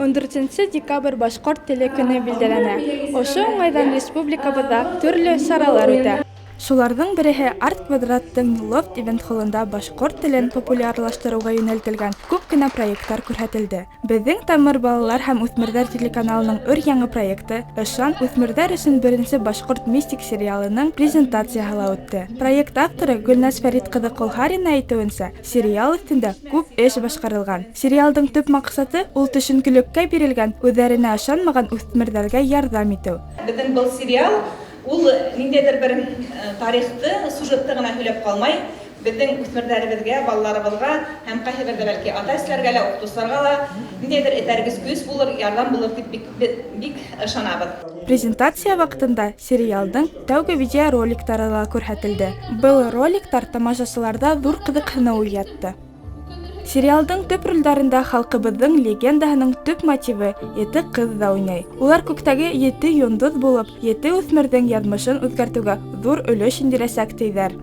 14 декабрь башкорт теле көне билгеләнә. Ошо уңайдан республикабызда төрле чаралар үтә. Шуларның береһе Арт Квадраттың Лофт ивент холлында башкорт телен популярлаштыруга юнәлтелгән күп кенә проектлар күрһәтелде. Безнең Тамыр балалар һәм үсмерләр телеканалының өр-яңа проекты Ышан үсмерләр өчен беренче башкорт мистик сериалының презентацияһы үтте. Проект авторы Гөлназ Фәрит кызы Колхарина әйтүенчә, сериал өстендә күп эш башкарылган. Сериалдың төп максаты ул төшенкелеккә бирелгән, үзләренә ышанмаган үсмерләргә ярдәм итү. Безнең был сериал ул ниндидер бер тарихты, сюжетты гына һөйләп калмай, безнең үсмерләребезгә, балаларыбызга һәм кайсы бер бәлки ата-әниләргә лә, укытучыларга да ниндидер этәргез күз булыр, ярдәм булыр дип бик ышанабыз. Презентация вакытында сериалдың тәүге видеороликтары да күрһәтелде. Был роликтар тамашачыларда зур кызыксыну уятты. Сериалдың төп рольләрендә халкыбызның легендаһының төп мотивы ете кыз да уйный. Улар күктәге ете йондыз булып, ете үсмердең язмышын үзгәртүгә зур өлеш индерәсәк тиҙәр.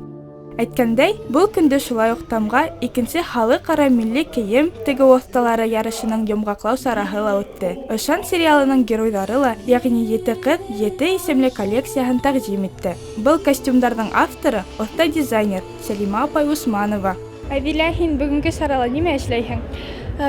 Әйткәндәй, был көндө шулай ук тамга икенче халыкара милли кием тегеү осталары ярышының йомгаклау сараһы ла үтте. Ышан сериалының геройдары ла, ягъни ете кыз, ете исемле коллекцияһын тәкъдим итте. Был костюмдарның авторы оста дизайнер Сәлимә апай Усманова. Әдилә, һин бүгенге сарала нимә эшләйһең?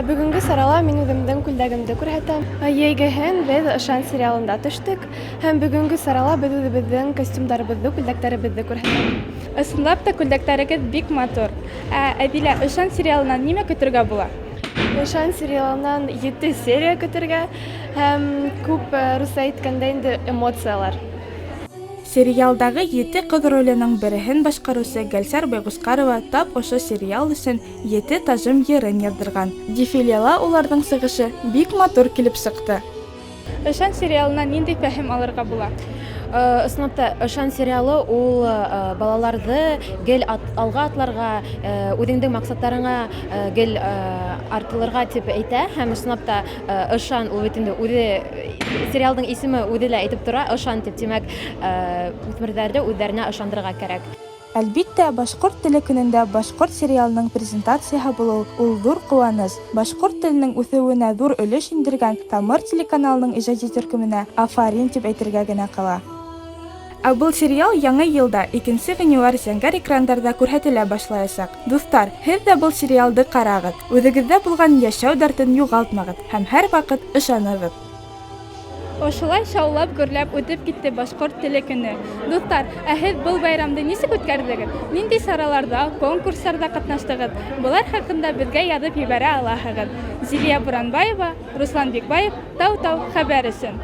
Бүгенге сарала мин үземнең күлдәгемде күрһәтәм. Йәйгәһен без Ышан сериалында төштек һәм бүгенге сарала без үзебезнең костюмдарыбызны, күлдәкләребезне күрһәтәбез. Ысынлап та күлдәкләрегез бик матур. Әдилә, Ышан сериалынан нимә көтәргә була? Ышан сериалынан 7 серия көтәргә һәм күп русча әйткәндә инде эмоциялар. Сериалдагы 7 кыз роленың береһен башкаручы Гәлсәр Байгускарова тап ошо сериал өчен 7 тажым йырын яздырган. Дефилела уларның сыгышы бик матур килеп чыкты. Ышан сериалынан нинди фәһем алырга була? Ысынапта Ышан сериалы ул балаларҙы гел алға атларға, үҙеңдең маҡсаттарыңа гел артылырға тип әйтә һәм ысынапта Ышан ул бит инде үҙе сериалдың исеме үҙе лә әйтеп тора, Ышан тип, тимәк үҫмерҙәрҙе үҙҙәренә ышандырырға кәрәк. Әлбиттә, башҡорт теле көнөндә башҡорт сериалының презентацияһы булыу ул ҙур ҡыуаныс. Башҡорт теленең үҫеүенә ҙур өлөш индергән Тамыр телеканалының ижади төркөмөнә афарин тип әйтергә генә ҡала. Ә был сериал яңы йылда 2 ғинуар зәңгәр экрандарда күрһәтелә башлаясаҡ. Дуҫтар, һеҙ ҙә был сериалды ҡарағыҙ. Үҙегеҙҙә булған йәшәү дәртен юғалтмағыҙ һәм һәр ваҡыт ышанығыҙ. Ошолай шаулап гөрләп үтеп китте башҡорт теле көне. Дуҫтар, ә һеҙ был байрамды нисек үткәрҙегеҙ? Нинди сараларҙа, конкурстарҙа ҡатнаштығыҙ? Былар хаҡында беҙгә яҙып ебәрә алаһығыҙ. Зилиә Буранбаева, Руслан Бикбаев, Тау-Тау хәбәр өсөн.